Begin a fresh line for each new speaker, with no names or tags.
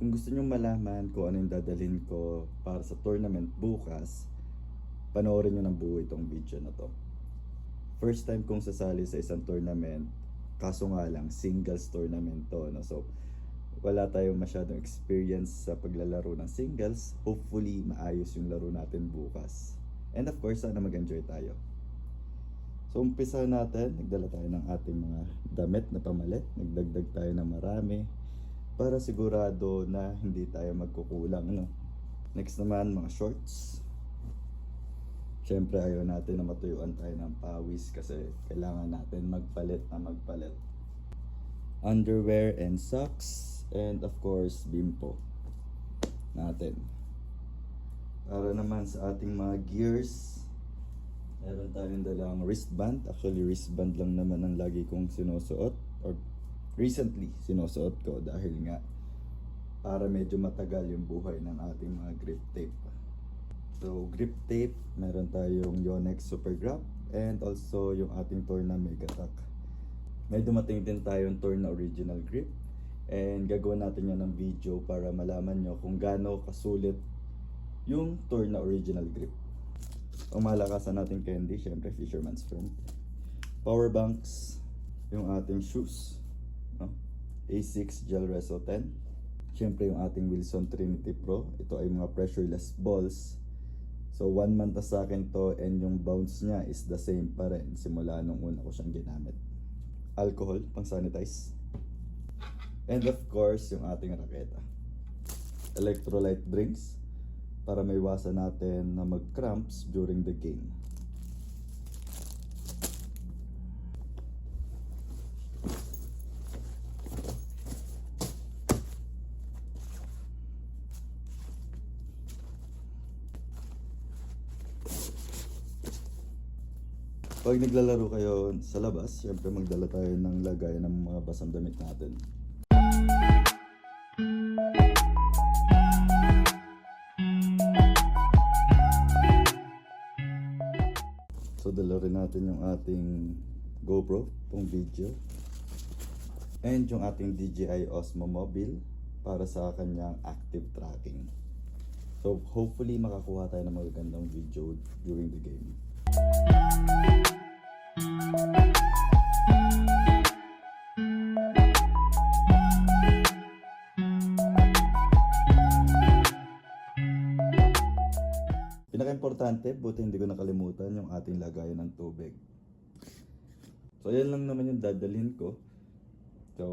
kung gusto nyo malaman kung ano yung dadalhin ko para sa tournament bukas, panoorin nyo ng buo itong video na to. First time kong sasali sa isang tournament, kaso nga lang singles tournament to, no? So wala tayong masyadong experience sa paglalaro ng singles. Hopefully maayos yung laro natin bukas, and of course sana mag-enjoy tayo. So umpisa natin, nagdala tayo ng ating mga damit na pamalit, nagdagdag tayo ng marami para sigurado na hindi tayo magkukulang, no? Next naman, mga shorts. Siyempre ayaw natin na matuyuan tayo ng pawis kasi kailangan natin magpalit. Underwear and socks, and of course bimpo natin. Para naman sa ating mga gears, meron tayong dalang wristband. Actually wristband lang naman ang lagi kong sinusuot, or recently sinusuot ko, dahil nga para medyo matagal yung buhay ng ating mga grip tape. So grip tape, meron tayong Yonex Super Grip, and also yung ating Torna Megatak. May dumating din tayong Torna Original Grip, and gagawin natin yan ng video para malaman nyo kung gaano kasulit yung Torna Original Grip. Ang malakasan natin candy, syempre Fisherman's Friend. Power banks, yung ating shoes, no? A6 Gel Reso 10. Syempre yung ating Wilson Trinity Pro. Ito ay mga pressureless balls. So 1 month na sa akin to, and yung bounce niya is the same pa rin simula nung una ko siyang ginamit. Alcohol, pang sanitize. And of course, yung ating raketa. Electrolyte drinks para maiwasan natin na mag-cramps during the game. Pag naglalaro kayo sa labas, syempre magdala tayo ng lagay ng mga basang damit natin. So dala rin natin yung ating GoPro pang video, and yung ating DJI Osmo Mobile para sa kanyang active tracking. So hopefully makakuha tayo ng magagandang video during the game. Pinaka-importante, buti hindi ko nakalimutan yung ating lagayan ng tubig. So yan lang naman yung dadalhin ko.